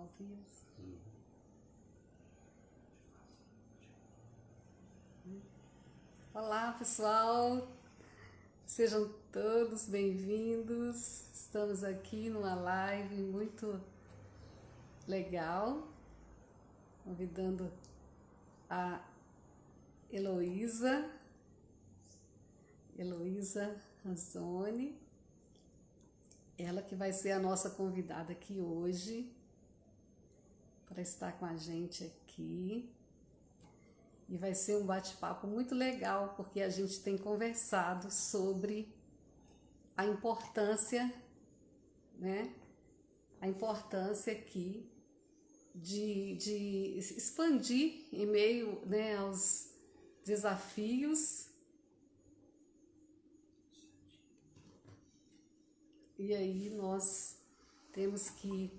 Calvias. Olá, pessoal. Sejam todos bem-vindos. Estamos aqui numa live muito legal, convidando a Heloísa Razzoni, ela que vai ser a nossa convidada aqui hoje, para estar com a gente aqui. E vai ser um bate-papo muito legal, porque a gente tem conversado sobre a importância, né? A importância aqui de expandir em meio, né, aos desafios. E aí nós temos que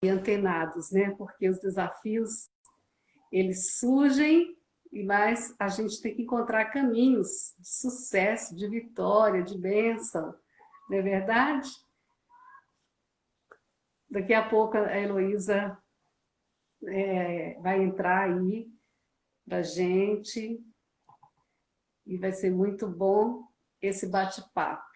ir antenados, né? Porque os desafios, eles surgem, mas a gente tem que encontrar caminhos de sucesso, de vitória, de bênção, não é verdade? Daqui a pouco a Heloísa vai entrar aí para a gente e vai ser muito bom esse bate-papo.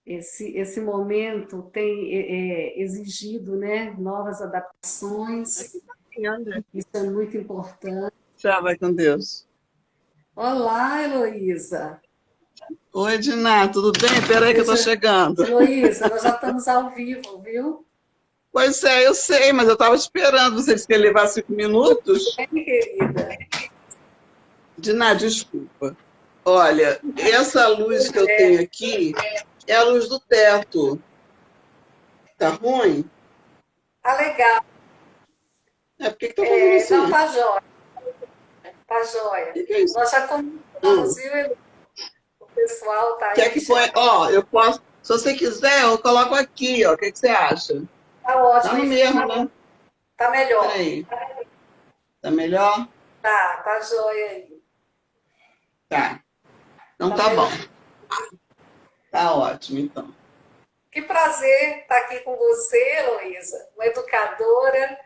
Esse momento tem exigido, né, novas adaptações. Isso é muito importante. Tchau, vai com Deus. Olá, Heloísa. Oi, Edna, tudo bem? Peraí que eu tô chegando. Heloísa, nós já estamos ao vivo, viu? Pois é, eu sei, mas eu estava esperando. Você disse que ia levar 5 minutos? Bem, querida. Edna, desculpa. Olha, essa luz que eu tenho aqui é a luz do teto. Tá ruim? Tá legal. É, por que tá fazendo assim? Não, tá jóia. Tá jóia. Que é isso? Nós já comentamos, viu, Heloísa? O pessoal tá aí. Quer que põe? Ó, eu posso. Se você quiser, eu coloco aqui, ó. O que você acha? Tá ótimo. Tá no mesmo, né? Tá melhor. Peraí. Tá melhor? Tá jóia aí. Tá. Então tá bom. Tá ótimo, então. Que prazer estar aqui com você, Heloísa, uma educadora,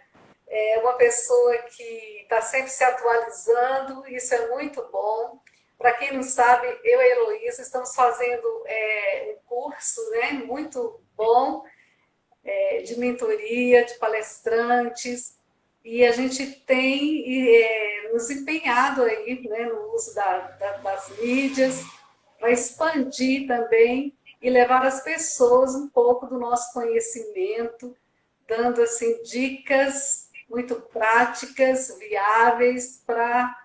uma pessoa que está sempre se atualizando, isso é muito bom. Para quem não sabe, eu e a Heloísa estamos fazendo um curso, né, muito bom, de mentoria, de palestrantes, e a gente tem nos empenhado aí, né, no uso das mídias, para expandir também e levar as pessoas um pouco do nosso conhecimento, dando assim dicas muito práticas, viáveis para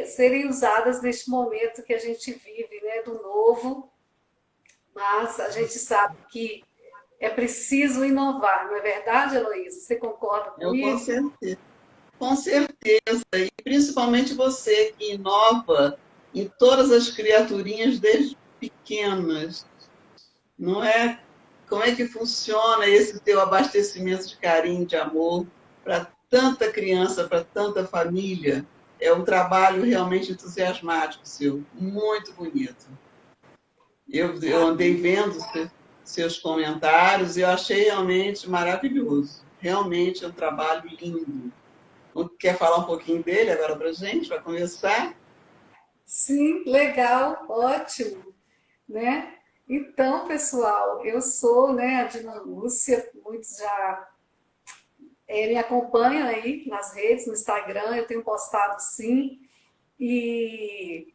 serem usadas neste momento que a gente vive, né, do novo. Mas a gente sabe que é preciso inovar, não é verdade, Heloísa? Você concorda comigo? Com certeza. Com certeza. E principalmente você que inova em todas as criaturinhas desde pequenas. Não é? Como é que funciona esse teu abastecimento de carinho, de amor para tanta criança, para tanta família? É um trabalho realmente entusiasmático seu, muito bonito. Eu andei vendo seus comentários e eu achei realmente maravilhoso. Realmente é um trabalho lindo. Quer falar um pouquinho dele agora para a gente, para conversar? Sim, legal, ótimo, né? Então, pessoal, eu sou, né, a Dina Lúcia, muitos já me acompanham aí nas redes, no Instagram, eu tenho postado sim, e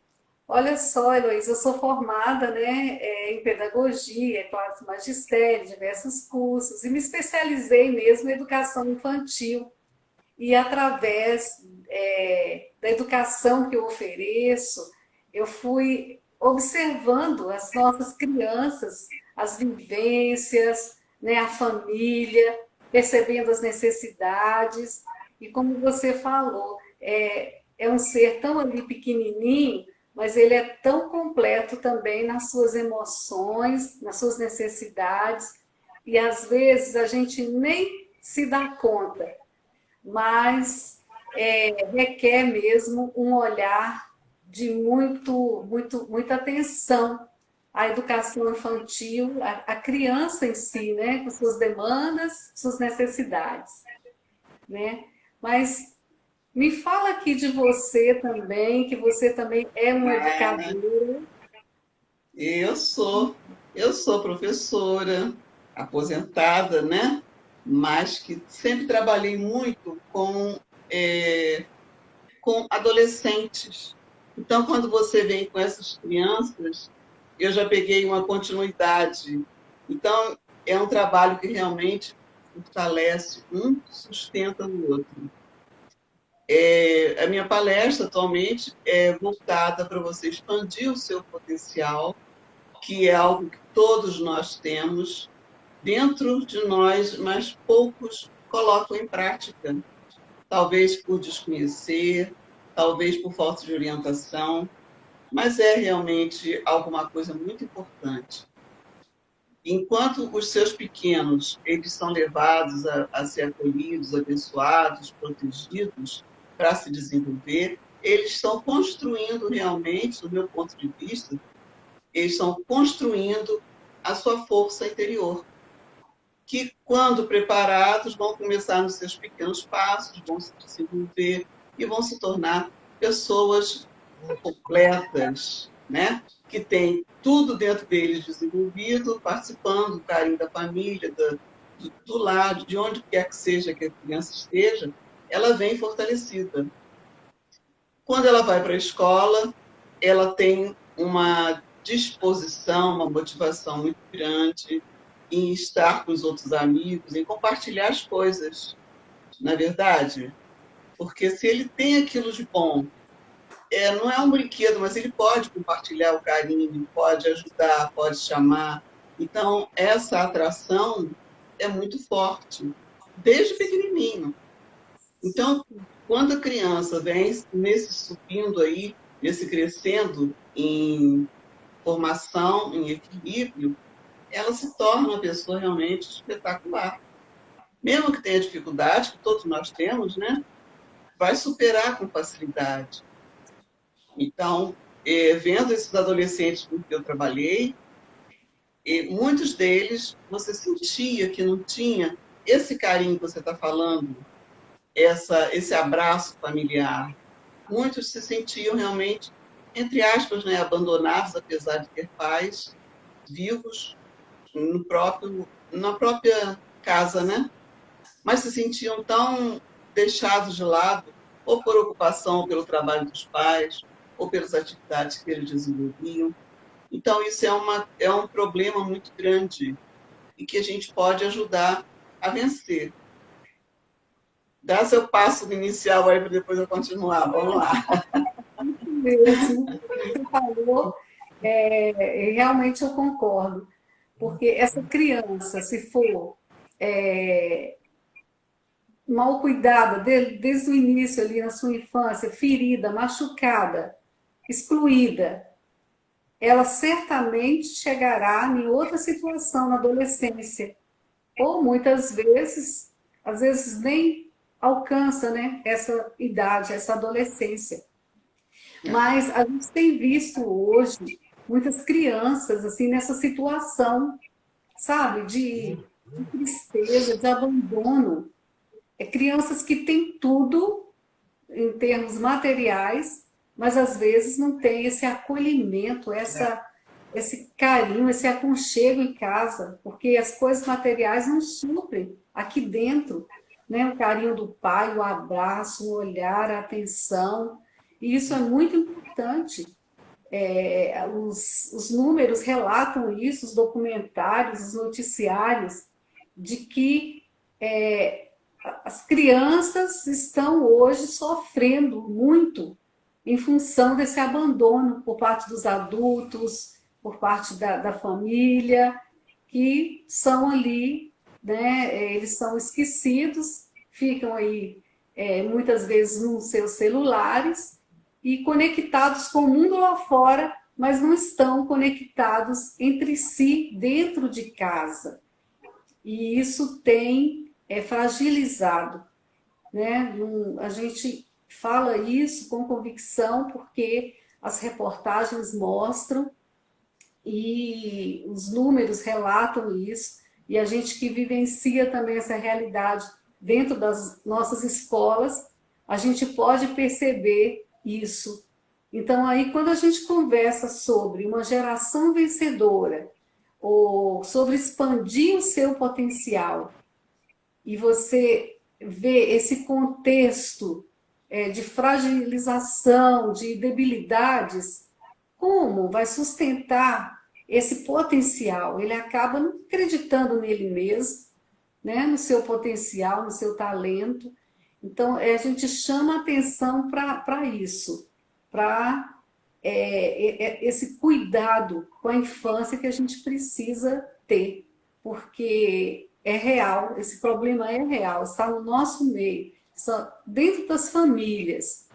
olha só, Heloísa, eu sou formada, né, em pedagogia, claro, magistério, diversos cursos, e me especializei mesmo em educação infantil, e através da educação que eu ofereço, eu fui observando as nossas crianças, as vivências, né, a família, percebendo as necessidades, e como você falou, é um ser tão ali pequenininho, mas ele é tão completo também nas suas emoções, nas suas necessidades, e às vezes a gente nem se dá conta, mas requer mesmo um olhar de muita atenção, a educação infantil, a criança em si, né, com suas demandas, suas necessidades, né? Mas me fala aqui de você também, que você também é uma Ah, educadora. eu sou, eu sou professora, aposentada, né? Mas que sempre trabalhei muito eh, com adolescentes. Então, quando você vem com essas crianças, eu já peguei uma continuidade. Então, é um trabalho que realmente fortalece um, sustenta o outro. A minha palestra atualmente é voltada para você expandir o seu potencial, que é algo que todos nós temos dentro de nós, mas poucos colocam em prática. Talvez por desconhecer, talvez por falta de orientação, mas é realmente alguma coisa muito importante. Enquanto os seus pequenos eles são levados a ser acolhidos, abençoados, protegidos para se desenvolver, eles estão construindo realmente, do meu ponto de vista, eles estão construindo a sua força interior, que quando preparados vão começar nos seus pequenos passos, vão se desenvolver e vão se tornar pessoas completas, né? Que tem tudo dentro deles desenvolvido, participando do carinho da família, do lado, de onde quer que seja que a criança esteja, ela vem fortalecida. Quando ela vai para a escola, ela tem uma disposição, uma motivação muito grande em estar com os outros amigos, em compartilhar as coisas, na verdade. Porque se ele tem aquilo de bom, não é um brinquedo, mas ele pode compartilhar o carinho, pode ajudar, pode chamar. Então, essa atração é muito forte, desde pequenininho. Então, quando a criança vem nesse subindo aí, nesse crescendo em formação, em equilíbrio, ela se torna uma pessoa realmente espetacular. Mesmo que tenha dificuldade, que todos nós temos, né? Vai superar com facilidade. Então, vendo esses adolescentes com que eu trabalhei, muitos deles você sentia que não tinha esse carinho que você está falando, esse abraço familiar. Muitos se sentiam realmente, entre aspas, né, abandonados, apesar de ter pais vivos na própria casa, né? Mas se sentiam tão deixados de lado, ou por ocupação, ou pelo trabalho dos pais, ou pelas atividades que eles desenvolviam. Então, isso é um problema muito grande e que a gente pode ajudar a vencer. Dá seu passo inicial aí para depois eu continuar. Vamos lá. Mesmo, você falou, realmente eu concordo, porque essa criança, se for é, mal cuidada desde o início ali na sua infância, ferida, machucada, excluída, ela certamente chegará em outra situação na adolescência, ou muitas vezes, às vezes nem alcança, né, essa idade, essa adolescência. Mas a gente tem visto hoje muitas crianças assim nessa situação, sabe, de tristeza, de abandono. Crianças que têm tudo em termos materiais, mas às vezes não tem esse acolhimento, esse carinho, esse aconchego em casa, porque as coisas materiais não suprem aqui dentro, né? O carinho do pai, o abraço, o olhar, a atenção, e isso é muito importante. Os números relatam isso, os documentários, os noticiários, de que as crianças estão hoje sofrendo muito em função desse abandono por parte dos adultos, por parte da família, que são ali, né, eles são esquecidos, ficam aí muitas vezes nos seus celulares e conectados com o mundo lá fora, mas não estão conectados entre si dentro de casa. E isso tem fragilizado, né? A gente fala isso com convicção porque as reportagens mostram e os números relatam isso, e a gente que vivencia também essa realidade dentro das nossas escolas, a gente pode perceber isso. Então, aí, quando a gente conversa sobre uma geração vencedora, ou sobre expandir o seu potencial, e você vê esse contexto de fragilização, de debilidades, como vai sustentar esse potencial? Ele acaba não acreditando nele mesmo, né? No seu potencial, no seu talento. Então, a gente chama atenção para isso, para esse cuidado com a infância que a gente precisa ter, porque é real, esse problema é real, está no nosso meio, está dentro das famílias,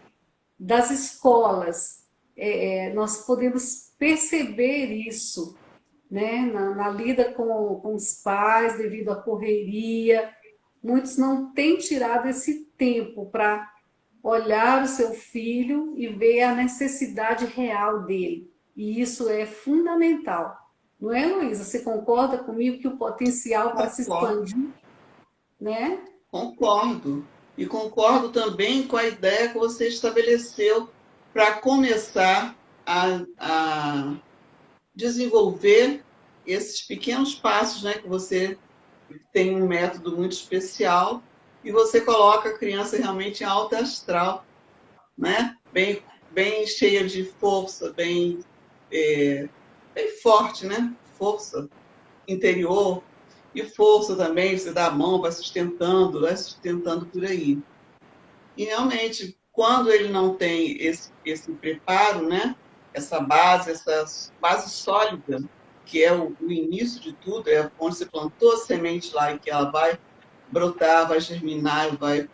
das escolas, nós podemos perceber isso, né? Na lida com os pais, devido à correria. Muitos não têm tirado esse tempo para olhar o seu filho e ver a necessidade real dele. E isso é fundamental. Não é, Luísa? Você concorda comigo que o potencial para se Concordo, expandir, né? concordo. E concordo também com a ideia que você estabeleceu para começar a desenvolver esses pequenos passos, né, que você tem um método muito especial e você coloca a criança realmente em alta astral, né? Bem cheia de força, bem forte, né? Força interior e força também, você dá a mão, vai sustentando por aí. E realmente, quando ele não tem esse preparo, né? Essa base sólida, que é o início de tudo, é onde você plantou a semente lá e que ela vai brotar, vai germinar, vai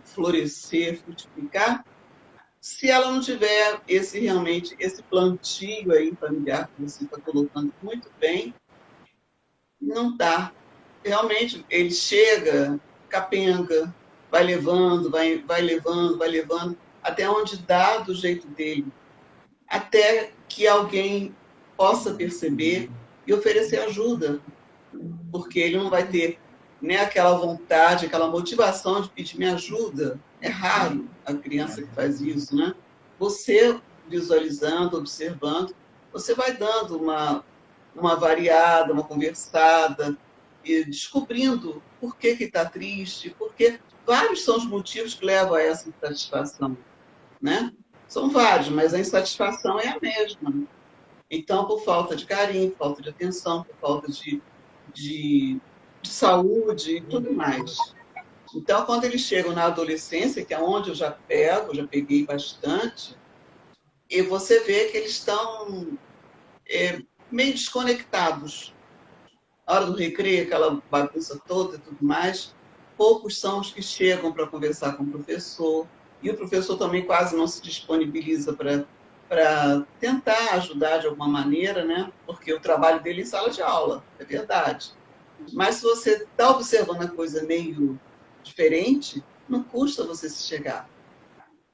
florescer, frutificar. Se ela não tiver realmente esse plantio aí familiar que você está colocando muito bem, não dá. Realmente, ele chega, capenga, vai levando, vai levando, vai levando, até onde dá do jeito dele, até que alguém possa perceber e oferecer ajuda, porque ele não vai ter nem aquela vontade, aquela motivação de pedir me ajuda. É raro a criança que faz isso, né? Você visualizando, observando, você vai dando uma variada, uma conversada, e descobrindo por que está triste, porque vários são os motivos que levam a essa insatisfação, né? São vários, mas a insatisfação é a mesma. Então, por falta de carinho, falta de atenção, por falta de, de saúde e tudo mais. Então, quando eles chegam na adolescência, que é onde eu já pego, já peguei bastante, e você vê que eles estão meio desconectados. A hora do recreio, aquela bagunça toda e tudo mais, poucos são os que chegam para conversar com o professor, e o professor também quase não se disponibiliza para tentar ajudar de alguma maneira, né? Porque o trabalho dele é em sala de aula, é verdade. Mas se você está observando a coisa meio diferente, não custa você se chegar.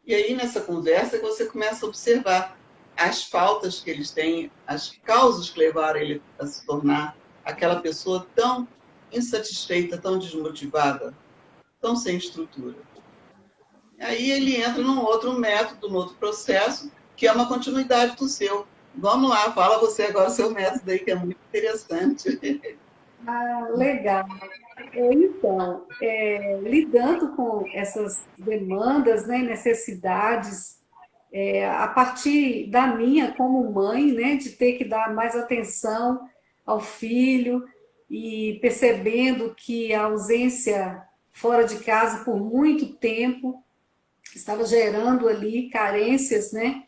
E aí, nessa conversa, que você começa a observar as faltas que eles têm, as causas que levaram ele a se tornar aquela pessoa tão insatisfeita, tão desmotivada, tão sem estrutura. Aí ele entra num outro método, num outro processo, que é uma continuidade do seu. Vamos lá, fala você agora o seu método aí, que é muito interessante. Ah, legal. Então, lidando com essas demandas, né, necessidades, a partir da minha como mãe, né, de ter que dar mais atenção ao filho e percebendo que a ausência fora de casa por muito tempo estava gerando ali carências, né,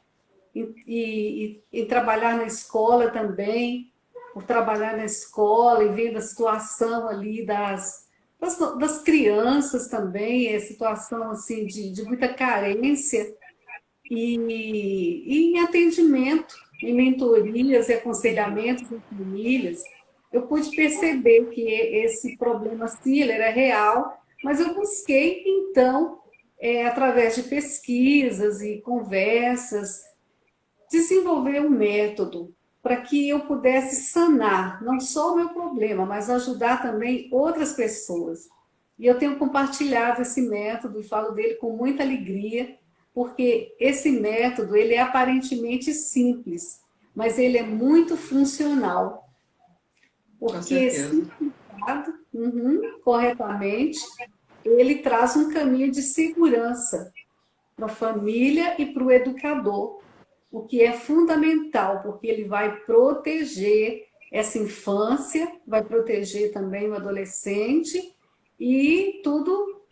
e trabalhar na escola também, por trabalhar na escola e vendo a situação ali das crianças também, a situação assim de muita carência, e em atendimento, em mentorias e aconselhamentos em famílias, eu pude perceber que esse problema, sim, ele era real, mas eu busquei, então, através de pesquisas e conversas, desenvolver um método. para que eu pudesse sanar não só o meu problema, mas ajudar também outras pessoas. E eu tenho compartilhado esse método e falo dele com muita alegria, porque esse método ele é aparentemente simples, mas ele é muito funcional, Com porque certeza. se aplicado, corretamente, ele traz um caminho de segurança para a família e para o educador, o que é fundamental, porque ele vai proteger essa infância, vai proteger também o adolescente e tudo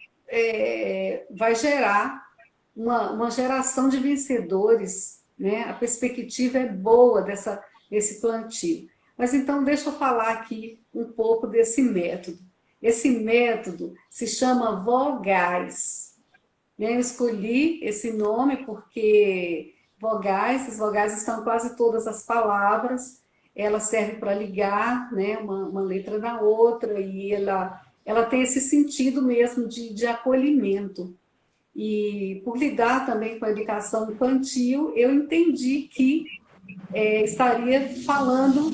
vai gerar uma geração de vencedores, né? A perspectiva é boa desse plantio. Mas então deixa eu falar aqui um pouco desse método. Esse método se chama vogais. Eu escolhi esse nome porque esses vogais estão em quase todas as palavras, ela serve para ligar, né, uma letra na outra, e ela tem esse sentido mesmo de acolhimento. E por lidar também com a educação infantil, eu entendi que estaria falando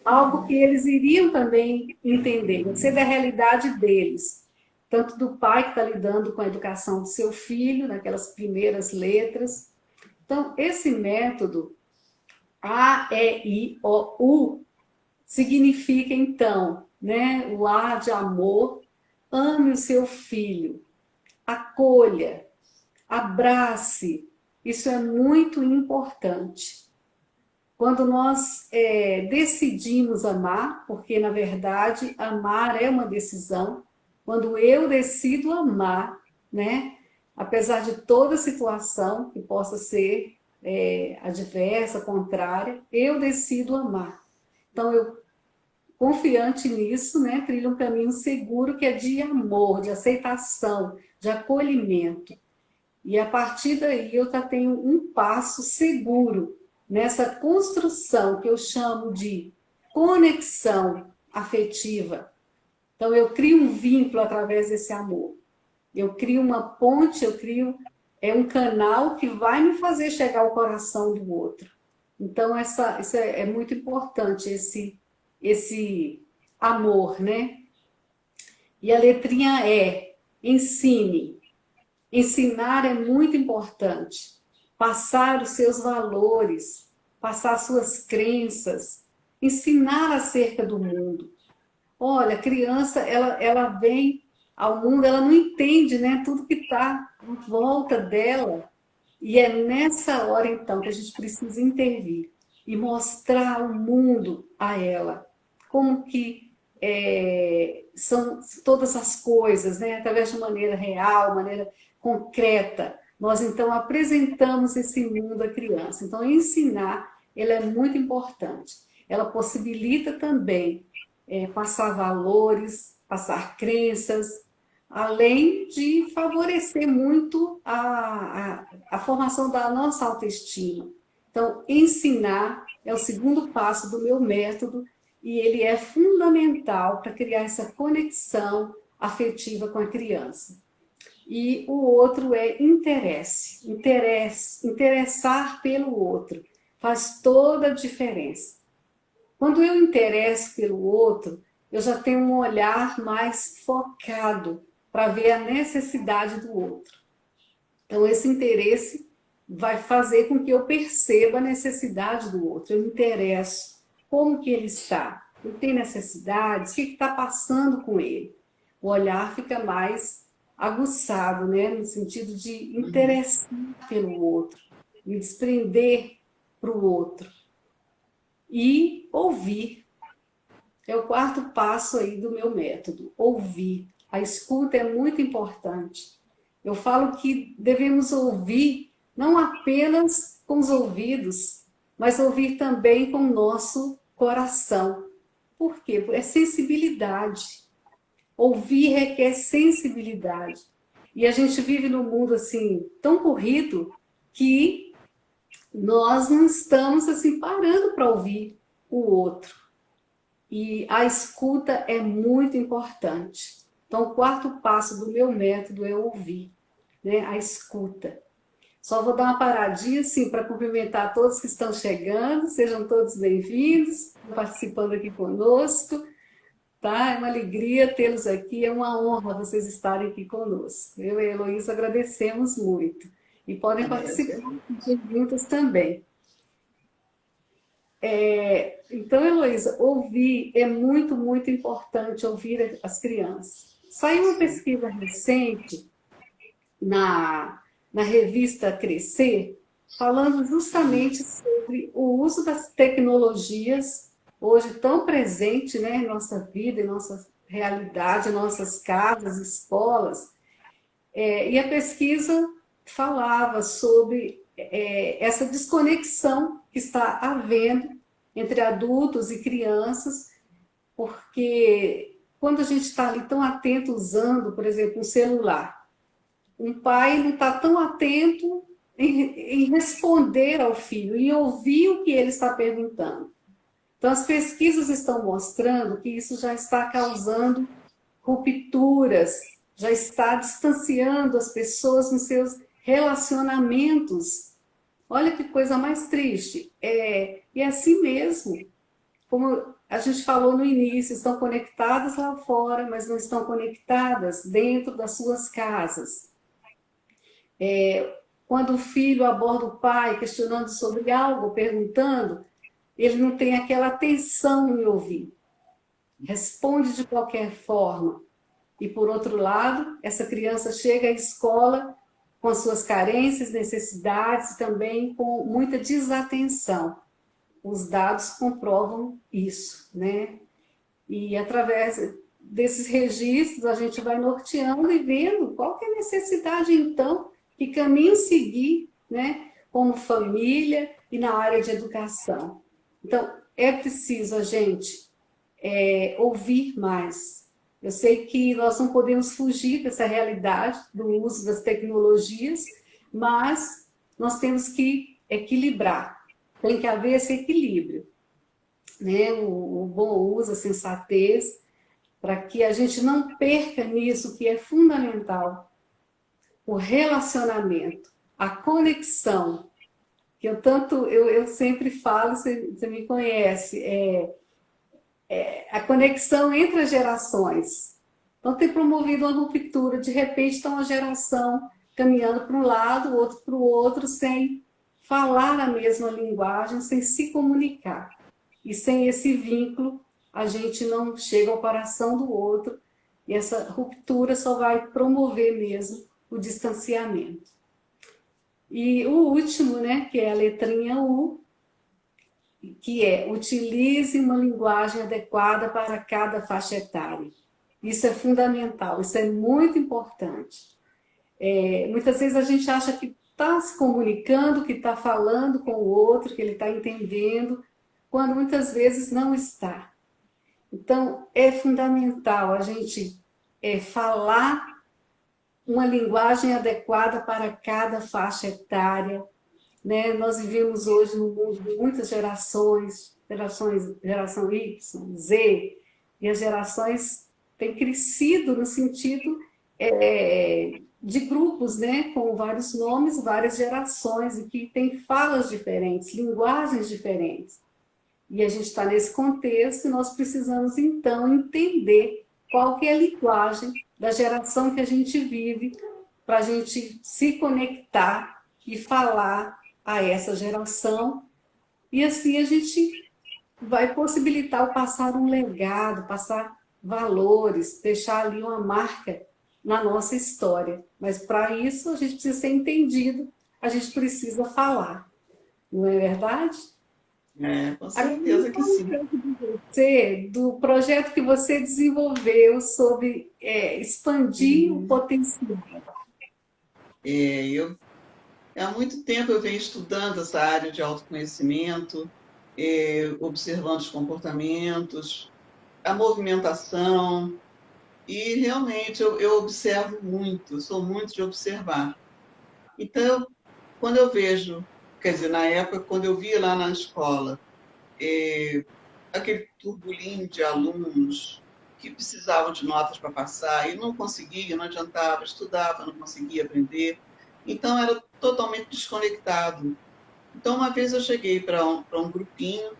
algo que eles iriam também entender, ser da realidade deles, tanto do pai que está lidando com a educação do seu filho, naquelas primeiras letras. Então, esse método A, E, I, O, U significa, então, né, o A de amor, ame o seu filho, acolha, abrace, isso é muito importante. Quando nós decidimos amar, porque na verdade amar é uma decisão, quando eu decido amar, né, apesar de toda situação que possa ser adversa, contrária, eu decido amar. Então eu, confiante nisso, né, trilho um caminho seguro que é de amor, de aceitação, de acolhimento. E a partir daí eu já tenho um passo seguro nessa construção que eu chamo de conexão afetiva. Então eu crio um vínculo através desse amor. Eu crio uma ponte, eu crio um canal que vai me fazer chegar ao coração do outro. Então isso é muito importante, esse amor, né? E a letrinha ensine. Ensinar é muito importante. Passar os seus valores, passar suas crenças, ensinar acerca do mundo. Olha, a criança, ela vem ao mundo, ela não entende, né, tudo que está em volta dela. E é nessa hora, então, que a gente precisa intervir e mostrar o mundo a ela. Como que são todas as coisas, né? Através de maneira real, maneira concreta. Nós, então, apresentamos esse mundo à criança. Então, ensinar, ela é muito importante. Ela possibilita também passar valores, passar crenças, além de favorecer muito a formação da nossa autoestima. Então, ensinar é o segundo passo do meu método e ele é fundamental para criar essa conexão afetiva com a criança. E o outro é interessar pelo outro, faz toda a diferença. Quando eu interesso pelo outro, eu já tenho um olhar mais focado para ver a necessidade do outro. Então, esse interesse vai fazer com que eu perceba a necessidade do outro. Eu me interesso. Como que ele está? Ele tem necessidades? O que está passando com ele? O olhar fica mais aguçado, né? No sentido de interessar pelo outro, me desprender para o outro. E ouvir. É o quarto passo aí do meu método, ouvir. A escuta é muito importante. Eu falo que devemos ouvir não apenas com os ouvidos, mas ouvir também com o nosso coração. Por quê? É sensibilidade. Ouvir requer sensibilidade. E a gente vive num mundo assim tão corrido que nós não estamos assim parando para ouvir o outro. E a escuta é muito importante. Então, o quarto passo do meu método é ouvir, né? A escuta. Só vou dar uma paradinha, assim, para cumprimentar todos que estão chegando, sejam todos bem-vindos, participando aqui conosco, tá? É uma alegria tê-los aqui, é uma honra vocês estarem aqui conosco. Eu e a Heloísa agradecemos muito. E podem participar de perguntas também. Então, Heloísa, ouvir é muito, muito importante, ouvir as crianças. Saiu uma pesquisa recente na revista Crescer, falando justamente sobre o uso das tecnologias, hoje tão presente, né, em nossa vida, em nossa realidade, em nossas casas, escolas. E a pesquisa falava sobre essa desconexão que está havendo entre adultos e crianças, porque quando a gente está ali tão atento usando, por exemplo, um celular, um pai não está tão atento em responder ao filho, em ouvir o que ele está perguntando. Então, as pesquisas estão mostrando que isso já está causando rupturas, já está distanciando as pessoas nos seus relacionamentos. Olha que coisa mais triste. E é assim mesmo, como a gente falou no início, estão conectadas lá fora, mas não estão conectadas dentro das suas casas. Quando o filho aborda o pai questionando sobre algo, perguntando, ele não tem aquela atenção em ouvir. Responde de qualquer forma. E, por outro lado, essa criança chega à escola com as suas carências, necessidades e também com muita desatenção. Os dados comprovam isso, né? E através desses registros a gente vai norteando e vendo qual que é a necessidade, então, que caminho seguir, né? Como família e na área de educação. Então, é preciso a gente ouvir mais. Eu sei que nós não podemos fugir dessa realidade do uso das tecnologias, mas nós temos que equilibrar. Tem que haver esse equilíbrio, né? O bom uso, a sensatez, para que a gente não perca nisso que é fundamental, o relacionamento, a conexão, que eu sempre falo, você me conhece, a conexão entre as gerações. Então, tem promovido uma ruptura. De repente, está uma geração caminhando para um lado, o outro para o outro, sem falar a mesma linguagem, sem se comunicar. E sem esse vínculo, a gente não chega ao coração do outro, e essa ruptura só vai promover mesmo o distanciamento. E o último, né, que é a letrinha U, que é utilize uma linguagem adequada para cada faixa etária. Isso é fundamental, isso é muito importante. Muitas vezes a gente acha que está se comunicando, que está falando com o outro, que ele está entendendo, quando muitas vezes não está. Então, é fundamental a gente falar uma linguagem adequada para cada faixa etária, né? Nós vivemos hoje num mundo de muitas gerações, geração Y, Z, e as gerações têm crescido no sentido de grupos, né? Com vários nomes, várias gerações, e que têm falas diferentes, linguagens diferentes. E a gente está nesse contexto e nós precisamos, então, entender qual que é a linguagem da geração que a gente vive, para a gente se conectar e falar a essa geração, e assim a gente vai possibilitar o passar um legado, passar valores, deixar ali uma marca na nossa história. Mas para isso a gente precisa ser entendido, a gente precisa falar, não é verdade? Com certeza que sim. Do projeto que você desenvolveu sobre expandir o potencial. Há muito tempo eu venho estudando essa área de autoconhecimento, observando os comportamentos, a movimentação, e realmente eu observo muito, sou muito de observar. Então, quando eu vejo, quer dizer, na época, quando eu via lá na escola, aquele turbulinho de alunos que precisavam de notas para passar e não conseguia, não adiantava, estudava, não conseguia aprender. Então, era totalmente desconectado. Então, uma vez eu cheguei para um grupinho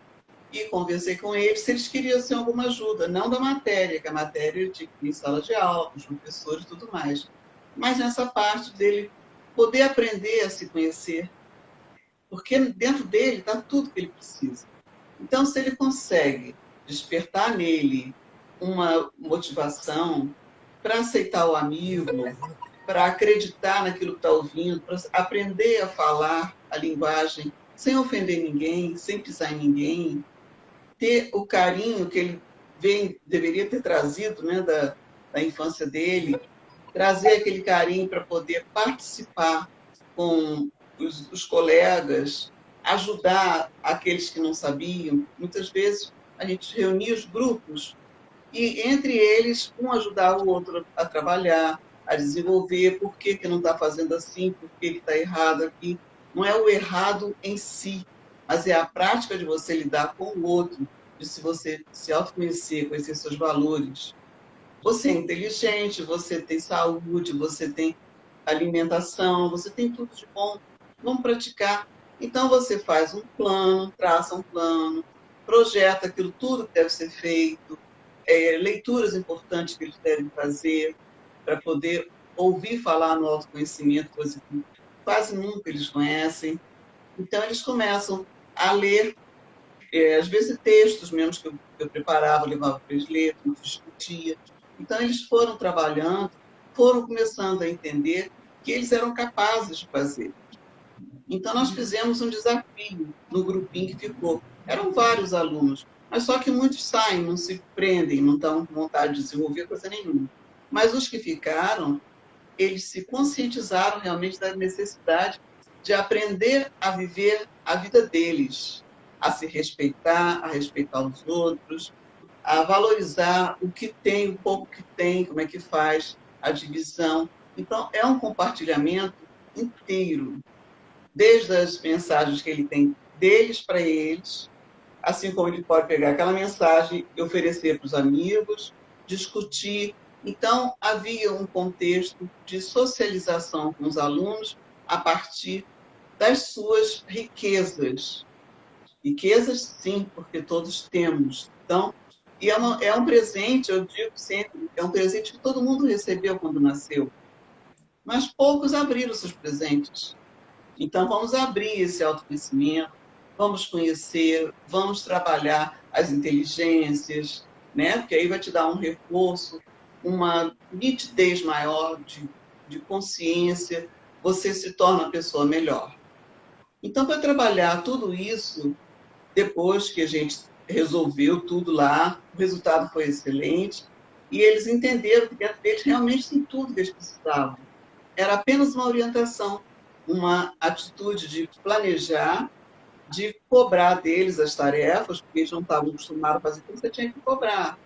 e conversei com eles se eles queriam assim, alguma ajuda, não da matéria, que a matéria tinha que ir em sala de aula, os professores e tudo mais, mas nessa parte dele poder aprender a se conhecer, porque dentro dele está tudo que ele precisa. Então, se ele consegue despertar nele uma motivação para aceitar o amigo, para acreditar naquilo que está ouvindo, para aprender a falar a linguagem sem ofender ninguém, sem pisar em ninguém, ter o carinho que ele deveria ter trazido, né, da infância dele, trazer aquele carinho para poder participar com os colegas, ajudar aqueles que não sabiam. Muitas vezes a gente reunia os grupos e, entre eles, um ajudar o outro a trabalhar, a desenvolver por que, que não está fazendo assim, por que está errado aqui. Não é o errado em si, mas é a prática de você lidar com o outro, de se você se autoconhecer, conhecer seus valores. Você é inteligente, você tem saúde, você tem alimentação, você tem tudo de bom. Vamos praticar. Então você faz um plano, traça um plano, projeta aquilo tudo que deve ser feito, leituras importantes que eles devem fazer para poder ouvir falar no autoconhecimento, coisa que quase nunca eles conhecem. Então eles começam a ler, às vezes textos mesmo que eu preparava, levava para eles ler, a gente discutia. Então eles foram trabalhando, foram começando a entender que eles eram capazes de fazer. Então, nós fizemos um desafio no grupinho que ficou. Eram vários alunos, mas só que muitos saem, não se prendem, não estão com vontade de desenvolver coisa nenhuma. Mas os que ficaram, eles se conscientizaram realmente da necessidade de aprender a viver a vida deles, a se respeitar, a respeitar os outros, a valorizar o que tem, o pouco que tem, como é que faz a divisão. Então, é um compartilhamento inteiro, desde as mensagens que ele tem deles para eles, assim como ele pode pegar aquela mensagem e oferecer para os amigos, discutir. Então, havia um contexto de socialização com os alunos a partir das suas riquezas. Riquezas, sim, porque todos temos. Então, e é um presente, eu digo sempre, é um presente que todo mundo recebeu quando nasceu, mas poucos abriram seus presentes. Então, vamos abrir esse autoconhecimento, vamos conhecer, vamos trabalhar as inteligências, né? Porque aí vai te dar um reforço, uma nitidez maior de consciência, você se torna uma pessoa melhor. Então, para trabalhar tudo isso, depois que a gente resolveu tudo lá, o resultado foi excelente, e eles entenderam que dentro deles realmente tem tudo que eles precisavam. Era apenas uma orientação, uma atitude de planejar, de cobrar deles as tarefas, porque eles não estavam acostumados a fazer tudo, você tinha que cobrar.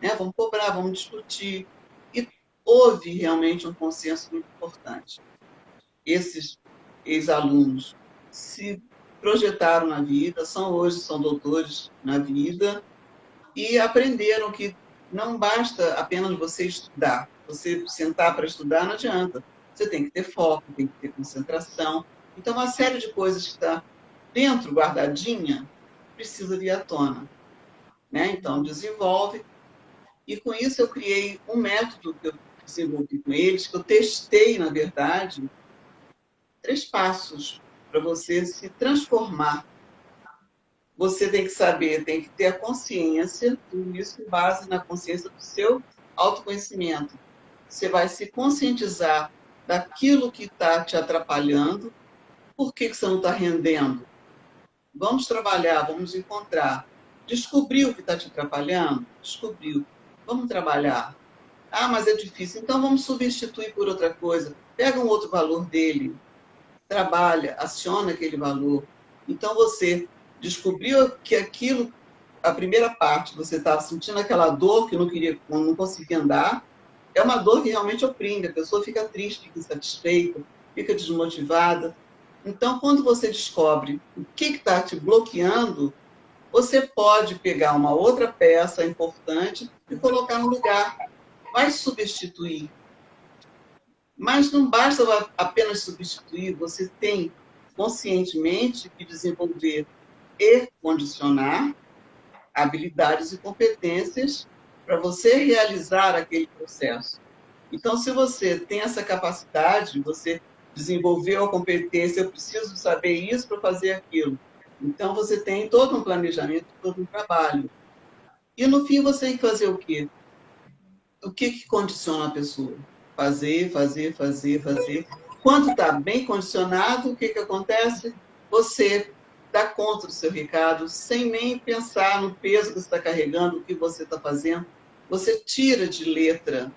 Né? Vamos cobrar, vamos discutir. E houve realmente um consenso muito importante. Esses ex-alunos se projetaram na vida, são doutores na vida, e aprenderam que não basta apenas você estudar. Você sentar para estudar não adianta. Você tem que ter foco, tem que ter concentração. Então, uma série de coisas que está dentro, guardadinha, precisa vir à tona. Né? Então, desenvolve. E com isso eu criei um método que eu desenvolvi com eles, que eu testei, na verdade, 3 passos para você se transformar. Você tem que saber, tem que ter a consciência, tudo isso com base na consciência do seu autoconhecimento. Você vai se conscientizar daquilo que está te atrapalhando, por que você não está rendendo. Vamos trabalhar, vamos encontrar. Descobriu o que está te atrapalhando? Descobriu. Vamos trabalhar. Ah, mas é difícil. Então vamos substituir por outra coisa. Pega um outro valor dele, trabalha, aciona aquele valor. Então você descobriu que aquilo, a primeira parte, você estava sentindo aquela dor que não conseguia andar, é uma dor que realmente oprime, a pessoa fica triste, fica insatisfeita, fica desmotivada. Então, quando você descobre o que está te bloqueando, você pode pegar uma outra peça importante e colocar no lugar. Vai substituir. Mas não basta apenas substituir, você tem conscientemente que desenvolver e condicionar habilidades e competências para você realizar aquele processo. Então, se você tem essa capacidade, você desenvolveu a competência, eu preciso saber isso para fazer aquilo. Então, você tem todo um planejamento, todo um trabalho. E no fim, você tem que fazer o quê? O que, que condiciona a pessoa? Fazer, fazer, fazer, fazer. Quando está bem condicionado, o que, que acontece? Você dá conta do seu recado, sem nem pensar no peso que você está carregando, o que você está fazendo. Você tira de letra.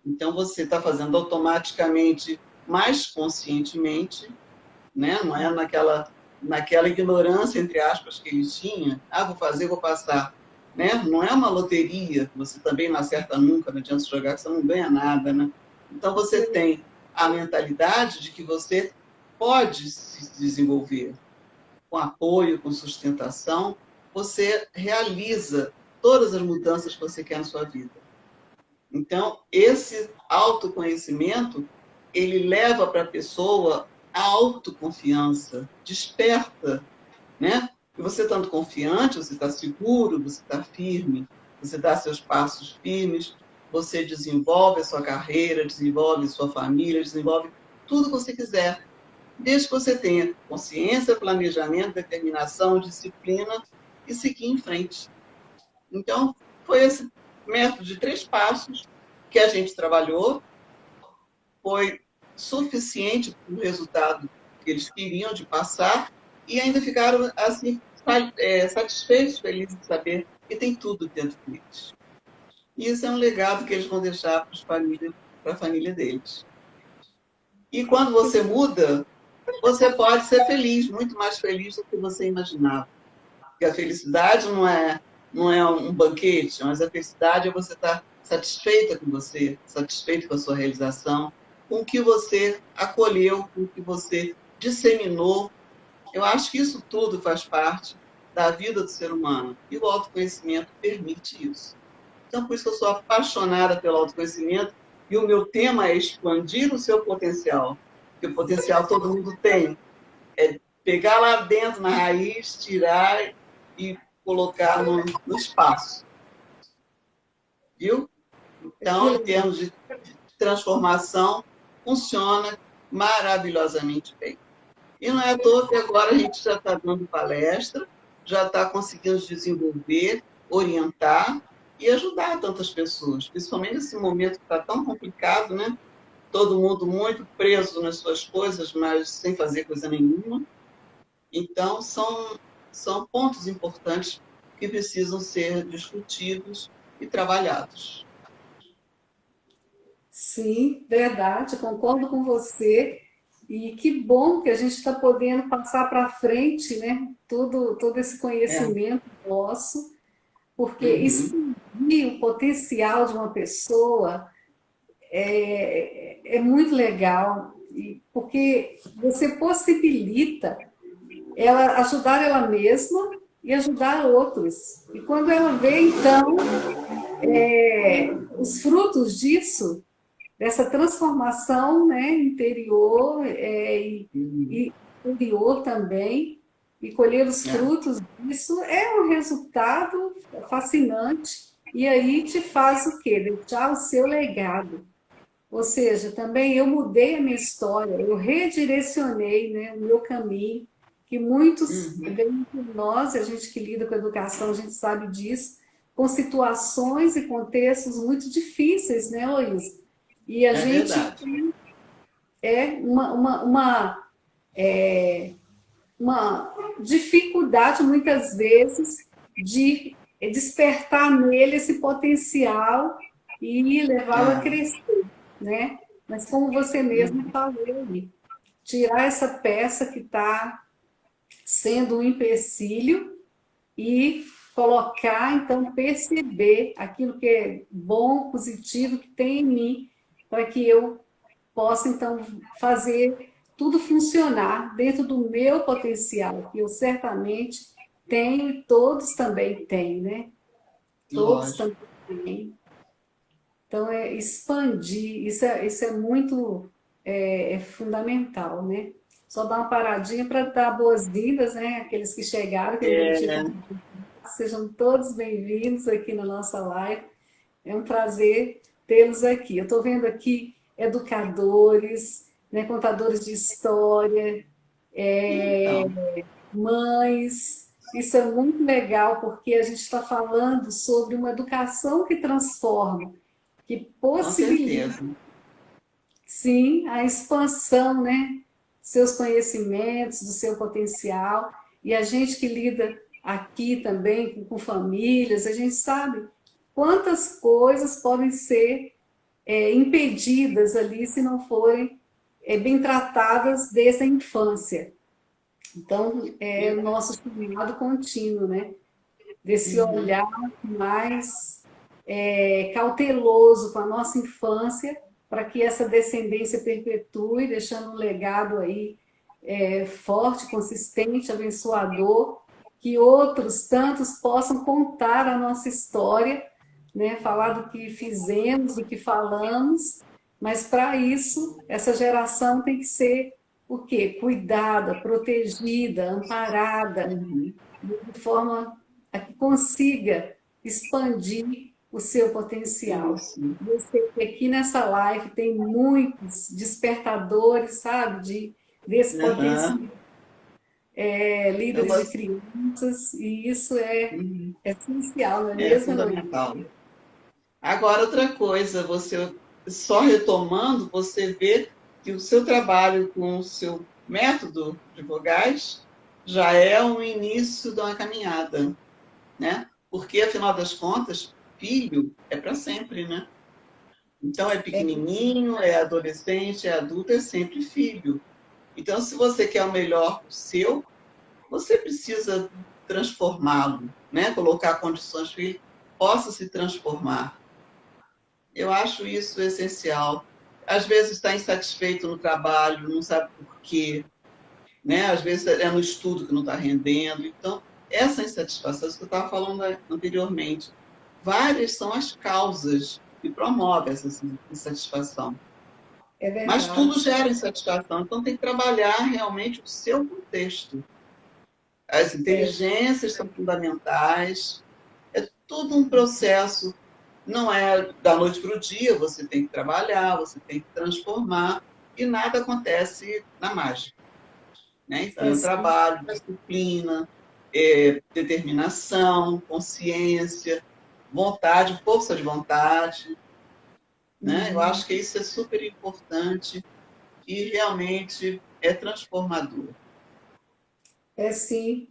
Então, você está fazendo automaticamente, mais conscientemente, né? Não é naquela ignorância, entre aspas, que ele tinha. Ah, vou fazer, vou passar. Né? Não é uma loteria, você também não acerta nunca, não adianta jogar, que você não ganha nada. Né? Então, você tem a mentalidade de que você pode se desenvolver com apoio, com sustentação, você realiza todas as mudanças que você quer na sua vida. Então, esse autoconhecimento, ele leva para a pessoa a autoconfiança, desperta, né? E você estando confiante, você está seguro, você está firme, você dá seus passos firmes, você desenvolve a sua carreira, desenvolve a sua família, desenvolve tudo que você quiser, desde que você tenha consciência, planejamento, determinação, disciplina e seguir em frente. Então, foi esse método de 3 passos que a gente trabalhou, foi suficiente para o resultado que eles queriam de passar e ainda ficaram assim satisfeitos, felizes de saber que tem tudo dentro deles. E isso é um legado que eles vão deixar para a família deles. E quando você muda, você pode ser feliz, muito mais feliz do que você imaginava. Porque a felicidade não é um banquete, mas a felicidade é você estar satisfeita com você, satisfeito com a sua realização, com o que você acolheu, com o que você disseminou. Eu acho que isso tudo faz parte da vida do ser humano. E o autoconhecimento permite isso. Então, por isso que eu sou apaixonada pelo autoconhecimento e o meu tema é expandir o seu potencial. Porque o potencial todo mundo tem. É pegar lá dentro, na raiz, tirar e colocar no espaço. Viu? Então, em termos de transformação, funciona maravilhosamente bem. E não é à toa que agora a gente já está dando palestra, já está conseguindo desenvolver, orientar e ajudar tantas pessoas, principalmente nesse momento que está tão complicado, né? Todo mundo muito preso nas suas coisas, mas sem fazer coisa nenhuma. Então, são pontos importantes que precisam ser discutidos e trabalhados. Sim, verdade, concordo com você. E que bom que a gente está podendo passar para frente, né? Todo esse É. conhecimento nosso, porque Uhum. expandir o potencial de uma pessoa é muito legal, porque você possibilita ela ajudar ela mesma e ajudar outros. E quando ela vê, então, os frutos disso, dessa transformação, né, interior Uhum. e exterior também, e colher os É. frutos disso é um resultado fascinante. E aí te faz o quê? Deixar o seu legado. Ou seja, também eu mudei a minha história, eu redirecionei, né, o meu caminho, que muitos Uhum. vêm por nós, a gente que lida com a educação, a gente sabe disso, com situações e contextos muito difíceis, né, Luiz? E a É gente verdade. é uma dificuldade, muitas vezes, de despertar nele esse potencial e levá-lo a É. crescer, né? Mas como você mesmo Uhum. falou ali, tirar essa peça que está sendo um empecilho e colocar, então, perceber aquilo que é bom, positivo, que tem em mim, para que eu possa, então, fazer tudo funcionar dentro do meu potencial, que eu certamente tenho e todos também têm, né? Todos Lógico. também têm. Então, é expandir, isso é muito fundamental, né? Só dar uma paradinha para dar boas-vindas, né? Aqueles que chegaram, que ainda não tinham É, comido. Sejam todos bem-vindos aqui na nossa live. É um prazer tê-los aqui. Eu estou vendo aqui educadores, né, contadores de história, então, mães. Isso é muito legal, porque a gente está falando sobre uma educação que transforma, que com possibilita, certeza. sim, a expansão, né, seus conhecimentos, do seu potencial. E a gente que lida aqui também com famílias, a gente sabe quantas coisas podem ser impedidas ali se não forem bem tratadas desde a infância. Então, é o nosso chamado contínuo, né? Desse Uhum. olhar mais cauteloso com a nossa infância, para que essa descendência perpetue, deixando um legado aí forte, consistente, abençoador, que outros tantos possam contar a nossa história, né? Falar do que fizemos, do que falamos, mas para isso, essa geração tem que ser o quê? Cuidada, protegida, amparada, Uhum. de forma a que consiga expandir o seu potencial. Isso. Eu sei que aqui nessa live tem muitos despertadores, sabe, desse potencial, Aham. Eu líderes de gosto. crianças, e isso é Uhum. essencial, não é É mesmo, Heloísa? fundamental. Agora, outra coisa, você só retomando, você vê que o seu trabalho com o seu método de vogais já é um início de uma caminhada, né? Porque, afinal das contas, filho é para sempre, né? Então, é pequenininho, é adolescente, é adulto, é sempre filho. Então, se você quer o melhor para o seu, você precisa transformá-lo, né? Colocar condições que ele possa se transformar. Eu acho isso essencial. Às vezes está insatisfeito no trabalho, não sabe por quê, né? Às vezes é no estudo que não está rendendo. Então, essa insatisfação, isso que eu estava falando anteriormente, várias são as causas que promovem essa insatisfação. É Mas tudo verdade. gera insatisfação, então tem que trabalhar realmente o seu contexto. As inteligências são fundamentais, é tudo um processo. Não é da noite para o dia, você tem que trabalhar, você tem que transformar, e nada acontece na mágica. Né? Então, É, é um sim. trabalho, disciplina, determinação, consciência, vontade, força de vontade. Né? Eu Uhum. acho que isso é super importante e realmente é transformador. É sim.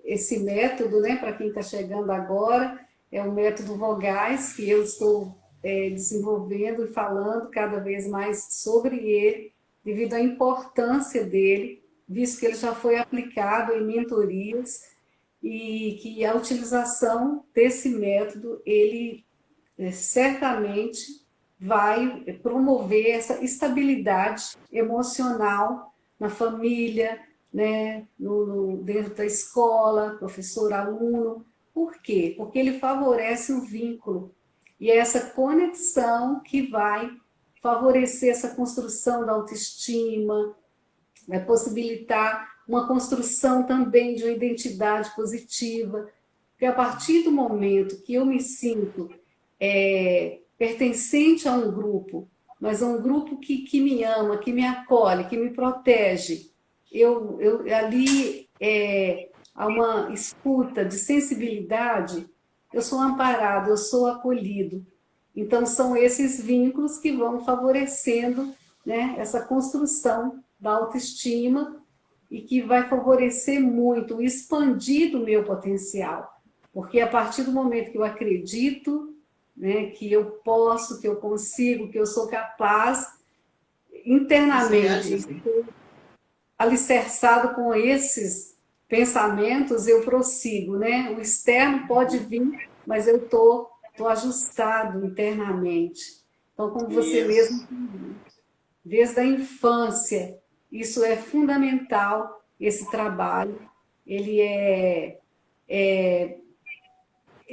Esse método, né, para quem está chegando agora, é o método Vogais, que eu estou desenvolvendo e falando cada vez mais sobre ele, devido à importância dele, visto que ele já foi aplicado em mentorias e que a utilização desse método, ele certamente vai promover essa estabilidade emocional na família, né, dentro da escola, professor, aluno. Por quê? Porque ele favorece o vínculo. E é essa conexão que vai favorecer essa construção da autoestima, vai possibilitar uma construção também de uma identidade positiva. Porque a partir do momento que eu me sinto pertencente a um grupo, mas a um grupo que me ama, que me acolhe, que me protege, ali há uma escuta de sensibilidade, eu sou amparado, eu sou acolhido. Então, são esses vínculos que vão favorecendo, né, essa construção da autoestima e que vai favorecer muito o expandir do meu potencial. Porque a partir do momento que eu acredito, né, que eu posso, que eu consigo, que eu sou capaz, Você internamente, realiza. alicerçado com esses pensamentos, eu prossigo, né? O externo pode vir, mas eu tô ajustado internamente. Então, como você mesmo, Isso. desde a infância, isso é fundamental, esse trabalho. Ele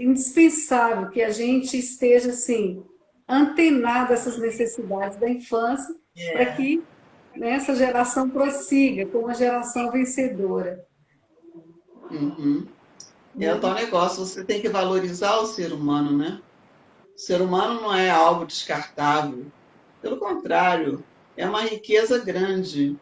indispensável que a gente esteja assim, antenado a essas necessidades da infância, para É. que, né, essa geração prossiga como uma geração vencedora. Uhum. É o Né? tal negócio, você tem que valorizar o ser humano, né? O ser humano não é algo descartável. Pelo contrário, é uma riqueza grande.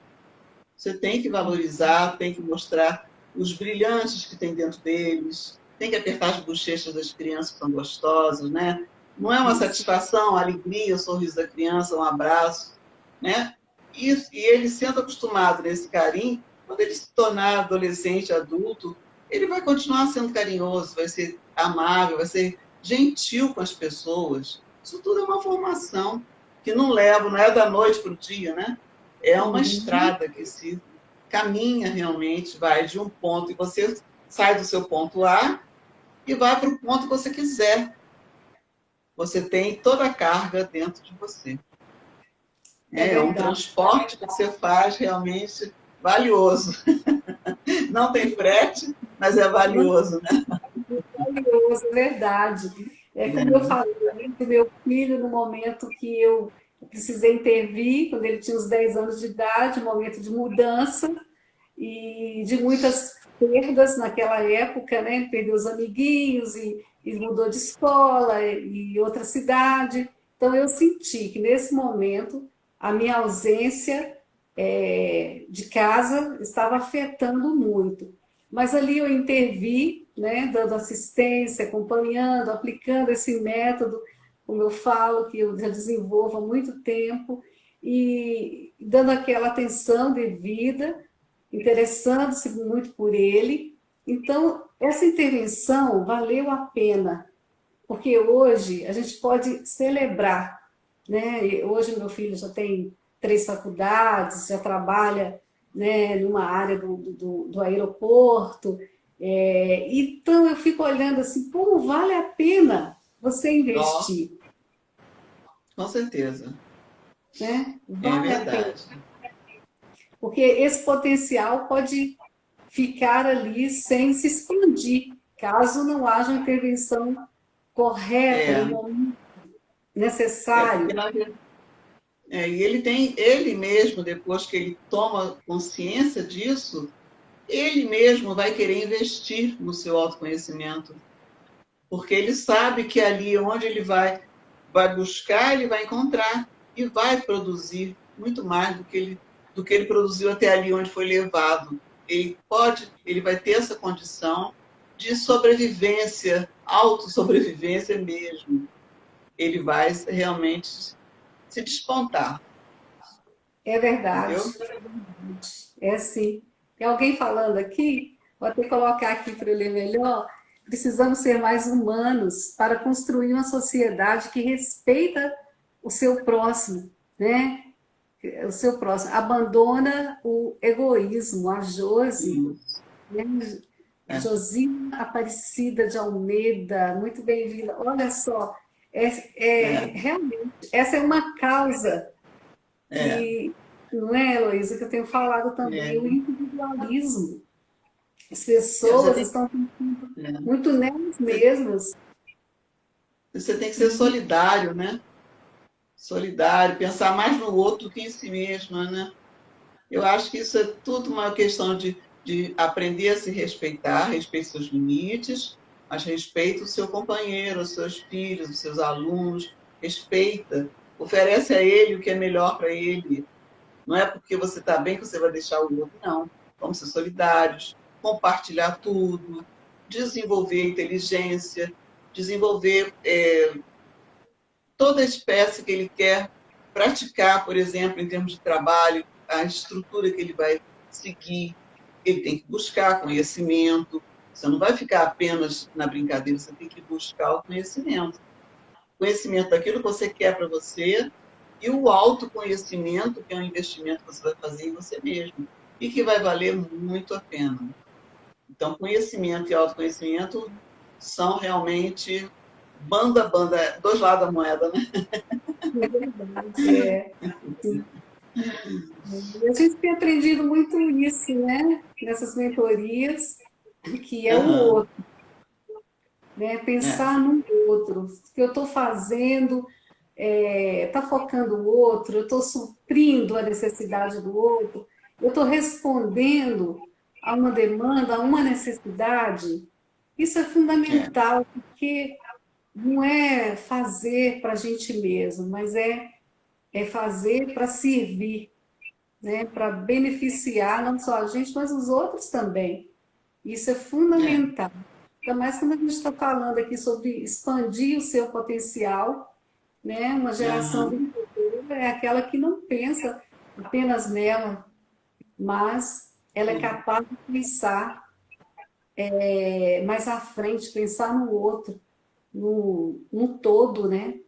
Você tem que valorizar, tem que mostrar os brilhantes que tem dentro deles, tem que apertar as bochechas das crianças que são gostosas, né? Não é uma Isso, satisfação, a alegria, o sorriso da criança, um abraço, né? E ele sendo acostumado nesse carinho, quando ele se tornar adolescente, adulto, ele vai continuar sendo carinhoso, vai ser amável, vai ser gentil com as pessoas. Isso tudo é uma formação que não leva, não é da noite para o dia, né? É uma uhum, estrada que se caminha realmente, vai de um ponto e você sai do seu ponto A e vai para o ponto que você quiser. Você tem toda a carga dentro de você. é É um verdade. transporte que você faz realmente valioso. Não tem frete, mas é Muito valioso, né? valioso, é verdade. É como eu falei do meu filho, no momento que eu precisei intervir, quando ele tinha uns 10 anos de idade, um momento de mudança, e de muitas perdas naquela época, né? Perdeu os amiguinhos e mudou de escola e outra cidade. Então eu senti que nesse momento a minha ausência de casa estava afetando muito. Mas ali eu intervi, né? Dando assistência, acompanhando, aplicando esse método, como eu falo, que eu já desenvolvo há muito tempo, e dando aquela atenção devida, interessando-se muito por ele. Então, essa intervenção valeu a pena, porque hoje a gente pode celebrar, né? Hoje meu filho já tem 3 faculdades, já trabalha, né, numa área do aeroporto, então eu fico olhando assim, como vale a pena você Ó, investir, com certeza. né? É Vale a pena, verdade. porque esse potencial pode ficar ali sem se expandir, caso não haja uma intervenção correta no É, momento porque necessário. e ele tem, ele mesmo, depois que ele toma consciência disso, ele mesmo vai querer investir no seu autoconhecimento, porque ele sabe que ali onde ele vai buscar, ele vai encontrar e vai produzir muito mais do que ele produziu até ali onde foi levado. Ele vai ter essa condição de sobrevivência, autossobrevivência mesmo. Ele vai realmente se despontar, É verdade, entendeu? é assim. Tem alguém falando aqui, vou até colocar aqui para eu ler melhor. Precisamos ser mais humanos para construir uma sociedade que respeita o seu próximo, né? O seu próximo. Abandona o egoísmo. A Josi, Isso. né? É, Josina Aparecida de Almeida, muito bem-vinda. Olha só, é, realmente, essa é uma causa é, que, não é, Heloísa, que eu tenho falado também, o é. individualismo. As Você pessoas tem, estão é, muito nelas você, mesmas. você tem que ser E solidário, né? Solidário, pensar mais no outro do que em si mesma, né? Eu acho que isso é tudo uma questão de aprender a se respeitar, respeite seus limites, mas respeita o seu companheiro, os seus filhos, os seus alunos, respeita, oferece a ele o que é melhor para ele. Não é porque você está bem que você vai deixar o outro, não. Vamos ser solidários, compartilhar tudo, desenvolver inteligência, desenvolver toda a espécie que ele quer praticar, por exemplo, em termos de trabalho, a estrutura que ele vai seguir. Ele tem que buscar conhecimento. Você não vai ficar apenas na brincadeira, você tem que buscar o conhecimento. Conhecimento daquilo que você quer para você e o autoconhecimento, que é um investimento que você vai fazer em você mesmo e que vai valer muito a pena. Então, conhecimento e autoconhecimento são realmente banda a banda, dois lados da moeda, né? é verdade, sim. E a gente tem aprendido muito isso, né? Nessas mentorias, que é o Aham. outro, né? É, Pensar no outro, o que eu estou fazendo está focando o outro, eu estou suprindo a necessidade do outro, eu estou respondendo a uma demanda, a uma necessidade. Isso é é, fundamental, porque não é fazer para a gente mesmo, mas é fazer para servir, né? Para beneficiar não só a gente, mas os outros também. Isso é é. fundamental. Ainda mais quando a gente está falando aqui sobre expandir o seu potencial, né? Uma geração Aham, vencedora é aquela que não pensa apenas nela, mas ela é sim. capaz de pensar mais à frente, pensar no outro, no todo, né?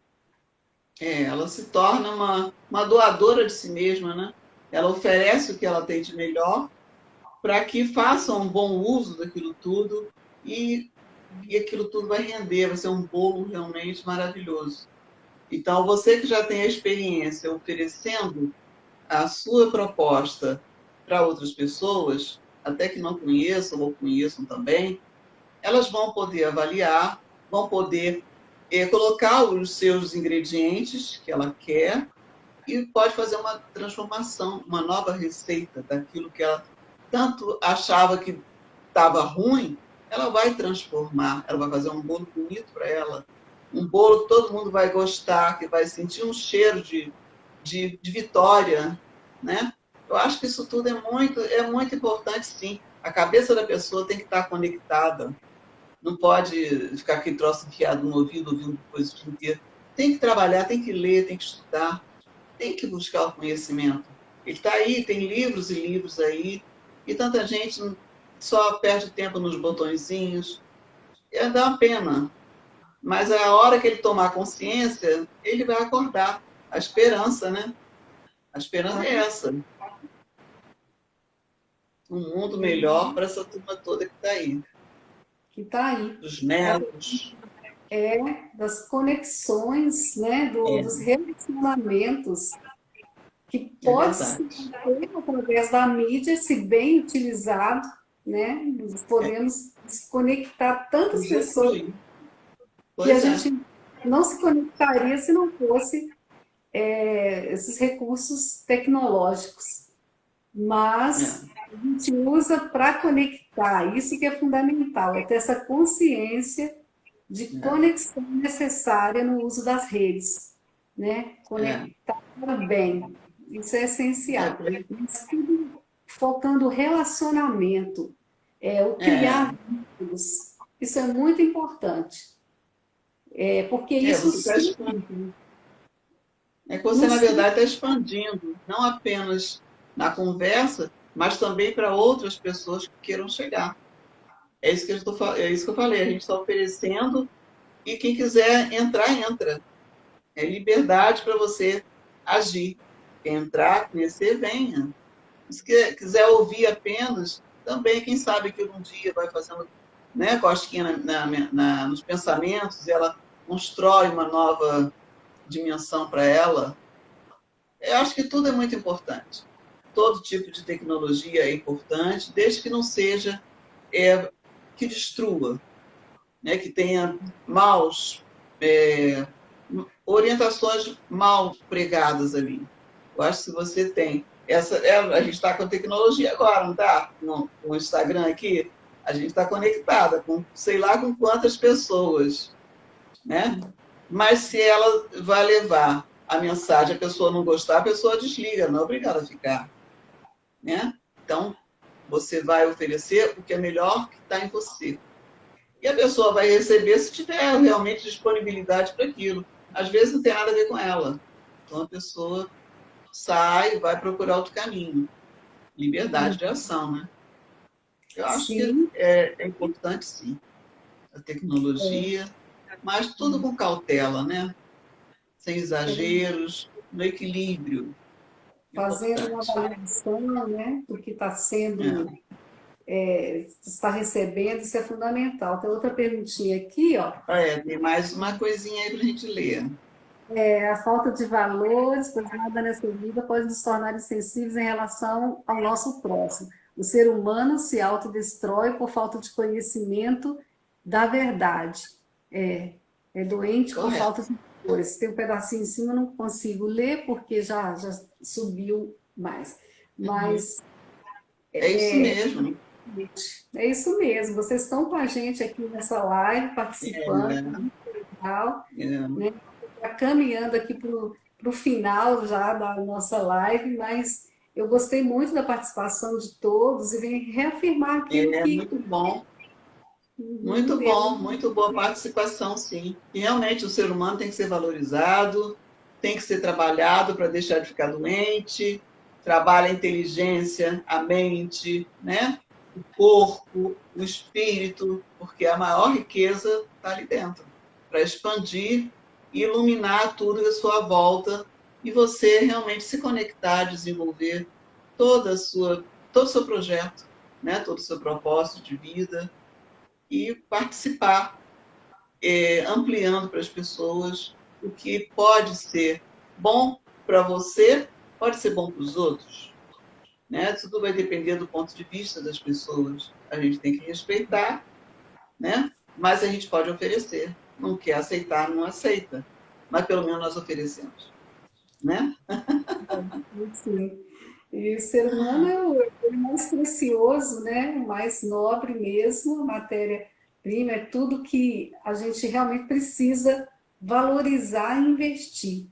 É, ela se torna uma doadora de si mesma, né? Ela oferece o que ela tem de melhor para que façam um bom uso daquilo tudo e, e aquilo tudo vai render, vai ser um bolo realmente maravilhoso. Então, você que já tem a experiência oferecendo a sua proposta para outras pessoas, até que não conheçam ou conheçam também, elas vão poder avaliar, vão poder colocar os seus ingredientes que ela quer e pode fazer uma transformação, uma nova receita daquilo que ela tanto achava que estava ruim, ela vai transformar, ela vai fazer um bolo bonito para ela, um bolo que todo mundo vai gostar, que vai sentir um cheiro de vitória, né? Eu acho que isso tudo é muito importante, sim. A cabeça da pessoa tem que estar conectada, não pode ficar aquele troço enfiado no ouvido, ouvindo coisas o dia inteiro. Tem que trabalhar, tem que ler, tem que estudar, tem que buscar o conhecimento. Ele está aí, tem livros e livros aí, e tanta gente só perde tempo nos botõezinhos. É dá uma pena, mas a hora que ele tomar consciência, ele vai acordar. A esperança, né? A esperança Ah, é essa. Um mundo melhor para essa turma toda que está aí. que está aí. Dos A netos. das conexões, né? Dos É, relacionamentos que é pode se verdade. ter através da mídia, se bem utilizado, né? Nós É, podemos conectar tantas pessoas usufruir. que a Pois é. gente não se conectaria se não fosse esses recursos tecnológicos. Mas É, a gente usa para conectar, isso que é fundamental, é ter essa consciência de é, conexão necessária no uso das redes, né? é. Conectar bem, isso é É, essencial. Mas tudo focando o relacionamento, o é, criar vínculos, isso é muito importante, porque isso você está supre, é que você, não na supre, verdade, está expandindo, não apenas na conversa, mas também para outras pessoas que queiram chegar. É isso que eu falei, a gente está oferecendo e quem quiser entrar, entra. É liberdade para você agir. Quer entrar, conhecer, venha. Se quiser ouvir apenas, também, quem sabe que um dia vai fazendo, né, cosquinha nos pensamentos, e ela constrói uma nova dimensão para ela. Eu acho que tudo é muito importante. Todo tipo de tecnologia é importante, desde que não seja que destrua, né, que tenha maus é, orientações mal pregadas ali. Eu acho que se você tem a gente está com tecnologia agora, não está? Com o Instagram aqui, a gente está conectada com sei lá com quantas pessoas, né? Mas se ela vai levar a mensagem, a pessoa não gostar, a pessoa desliga, não é obrigada a ficar, né? Então, você vai oferecer o que é melhor que está em você. E a pessoa vai receber se tiver realmente disponibilidade para aquilo. Às vezes não tem nada a ver com ela. Então, a pessoa sai e vai procurar outro caminho. Liberdade de ação, né? Eu acho que sim, é importante, sim, a tecnologia, mas tudo com cautela, né? Sem exageros, no equilíbrio. fazendo uma Importante. avaliação, né, do que está sendo É. está recebendo, isso é fundamental. Tem outra perguntinha aqui, ó. Tem mais uma coisinha aí para a gente ler. A falta de valores, pois nada nessa vida pode nos tornar insensíveis em relação ao nosso próximo. O ser humano se autodestrói por falta de conhecimento da verdade. é doente por Correto. falta de cores. Tem um pedacinho em cima, eu não consigo ler porque já subiu mais. Uhum. Mas É isso mesmo. é isso mesmo, vocês estão com a gente aqui nessa live, participando, É, tal, é. né? Tá caminhando aqui para o final já da nossa live, mas eu gostei muito da participação de todos e vim reafirmar aquilo É que eu muito boa participação, sim. E realmente o ser humano tem que ser valorizado, tem que ser trabalhado para deixar de ficar doente, trabalha a inteligência, a mente, né? O corpo, o espírito, porque a maior riqueza está ali dentro, para expandir e iluminar tudo à sua volta e você realmente se conectar, desenvolver todo o seu projeto, né? Todo o seu propósito de vida e participar, ampliando para as pessoas o que pode ser bom para você, pode ser bom para os outros. Né? Tudo vai depender do ponto de vista das pessoas. A gente tem que respeitar, né? Mas a gente pode oferecer. Não quer aceitar, não aceita. Mas pelo menos nós oferecemos. Né? sim. E o ser humano é o mais precioso, né? O mais nobre mesmo, a matéria-prima, é tudo que a gente realmente precisa valorizar e investir,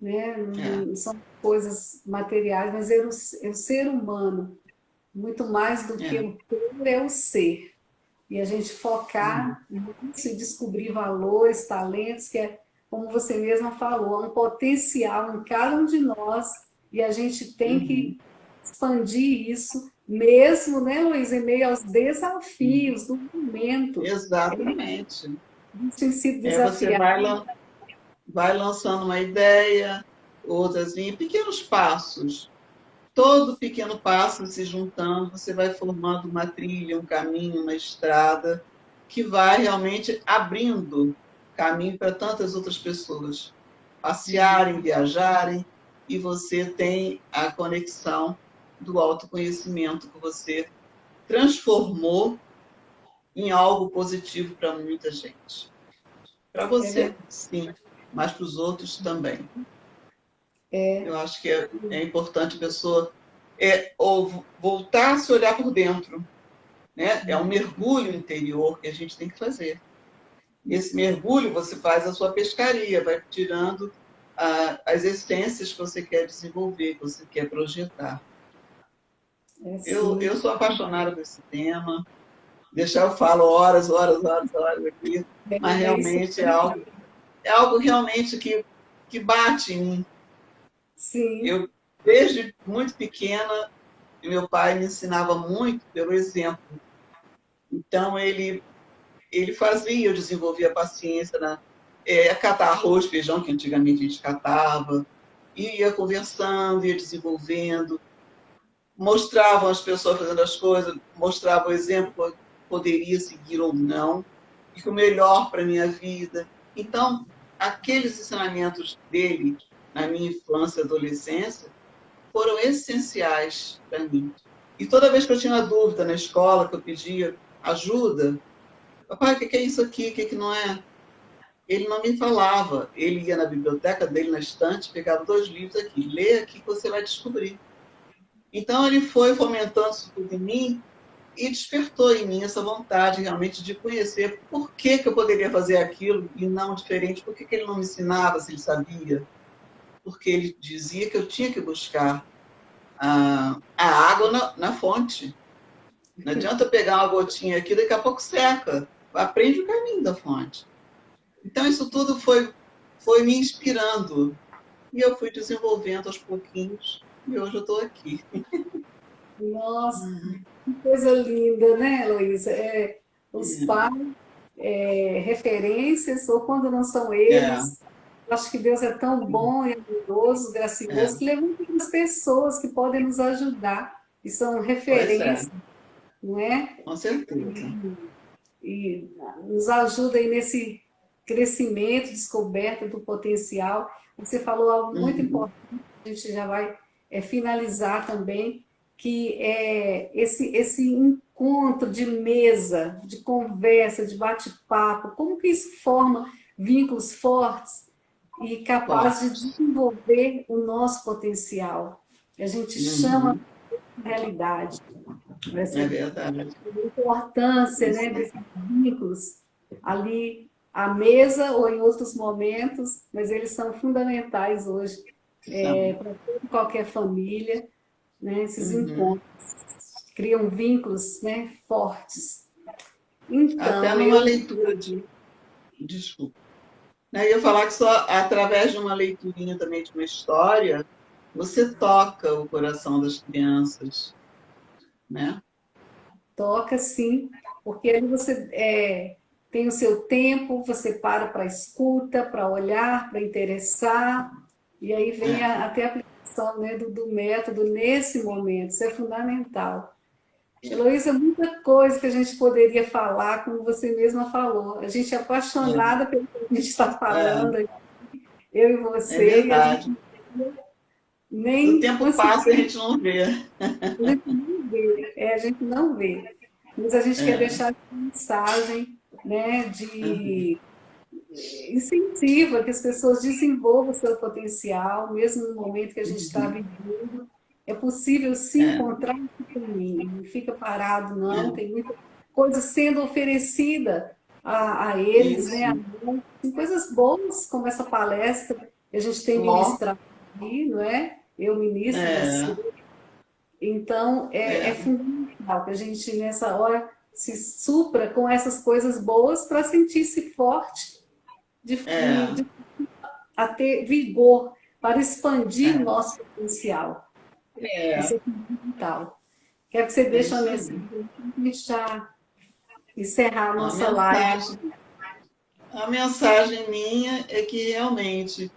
né? É. Não são coisas materiais, mas é o ser humano, muito mais do que É. o ter, é o ser. E a gente Uhum. focar nisso e descobrir valores, talentos, que é, como você mesma falou, há um potencial em cada um de nós e a gente tem Uhum. que expandir isso, mesmo, né, Luiz, em meio aos desafios do momento. Exatamente. A gente tem sido Você desafiado. vai lançando uma ideia, outras em pequenos passos. Todo pequeno passo se juntando, você vai formando uma trilha, um caminho, uma estrada, que vai realmente abrindo caminho para tantas outras pessoas passearem, viajarem, e você tem a conexão do autoconhecimento que você transformou em algo positivo para muita gente. Para É verdade. você, sim, mas para os outros também. Eu acho que é importante a pessoa ou voltar a se olhar por dentro, né? É um mergulho interior que a gente tem que fazer. Nesse mergulho você faz a sua pescaria, vai tirando as essências que você quer desenvolver, que você quer projetar. É Eu sim. sou apaixonada por esse tema. Deixar eu falo horas, horas, horas, horas aqui, mas É isso. realmente é algo realmente que bate em mim. Sim. Eu, desde muito pequena, meu pai me ensinava muito pelo exemplo. Então, ele fazia, eu desenvolvia paciência catar arroz, feijão, que antigamente a gente catava, ia conversando, ia desenvolvendo, mostravam as pessoas fazendo as coisas, mostrava o exemplo que eu poderia seguir ou não, e que o melhor para a minha vida. Então, aqueles ensinamentos dele na minha infância e adolescência foram essenciais para mim. E toda vez que eu tinha dúvida na escola, que eu pedia ajuda, papai, o que é isso aqui? O que não é? Ele não me falava. Ele ia na biblioteca dele, na estante, pegava 2 livros aqui. Lê aqui que você vai descobrir. Então, ele foi fomentando isso tudo em mim e despertou em mim essa vontade realmente de conhecer por que eu poderia fazer aquilo e não diferente, por que ele não me ensinava se ele sabia, porque ele dizia que eu tinha que buscar a água na fonte. Não adianta pegar uma gotinha aqui, daqui a pouco seca. Aprende o caminho da fonte. Então, isso tudo foi me inspirando. E eu fui desenvolvendo aos pouquinhos. E hoje eu estou aqui. Nossa, que coisa linda, né, Luísa? Os pais, referências, ou quando não são É, eles. Eu acho que Deus é tão bom e amoroso, gracioso, é, que levanta as pessoas que podem nos ajudar e são pois é, referências, não é? com certeza. E nos ajuda aí nesse crescimento, descoberta do potencial. Você falou algo muito Uhum, importante, a gente já vai finalizar também, que é esse encontro de mesa, de conversa, de bate-papo, como que isso forma vínculos fortes e capazes de Forte. desenvolver o nosso potencial. A gente chama Uhum. de realidade. É Essa verdade. importância, né, Isso. desses vínculos ali à mesa ou em outros momentos, mas eles são fundamentais hoje São. para qualquer família, né, esses Uhum. encontros criam vínculos, né, fortes. Até Então, numa leitura de. Desculpa. Eu ia falar que só através de uma leiturinha também de uma história, você toca o coração das crianças, né? toca sim, porque aí você tem o seu tempo, você para escuta, para olhar, para interessar, e aí vem É, até a aplicação, né, do método nesse momento, isso é fundamental. Heloísa, muita coisa que a gente poderia falar, como você mesma falou. A gente é apaixonada pelo que a gente está é, falando, eu e é você, e a gente verdade. O nem tempo conseguiu, passa e a gente não vê. a gente não vê, a gente não vê. Mas a gente quer É. deixar essa mensagem, né, Uhum. de incentivo que as pessoas desenvolvam o seu potencial, mesmo no momento que a gente está Uhum. vivendo. É possível se É, encontrar esse caminho, não fica parado, não. é. Tem muita coisa sendo oferecida a eles, né? Isso. Tem coisas boas, como essa palestra que a gente tem Ó, ministrado aqui, não é? Eu ministro, você. é, Então, é é, fundamental que a gente, nessa hora, se supra com essas coisas boas para sentir-se forte é, a ter vigor para expandir o é, nosso potencial. Isso é, é fundamental. Quero que você é deixe uma isso aí. mensagem para a gente já encerrar a A nossa live. mensagem, a mensagem minha é que realmente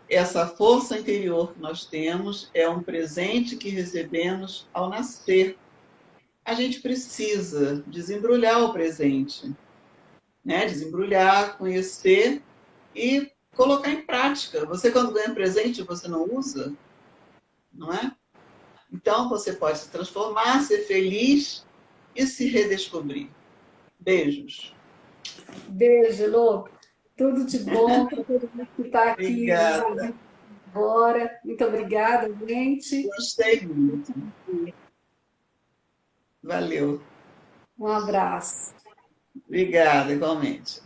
essa força interior que nós temos é um presente que recebemos ao nascer. A gente precisa desembrulhar o presente, né? Desembrulhar, conhecer e colocar em prática. Você, quando ganha presente, você não usa, não é? Então, você pode se transformar, ser feliz e se redescobrir. Beijos. Beijo, Elô. Tudo de bom para todo mundo que está aqui nos Obrigada. ouvindo agora. Muito obrigada, gente. Gostei muito. Valeu. Um abraço. Obrigada, igualmente.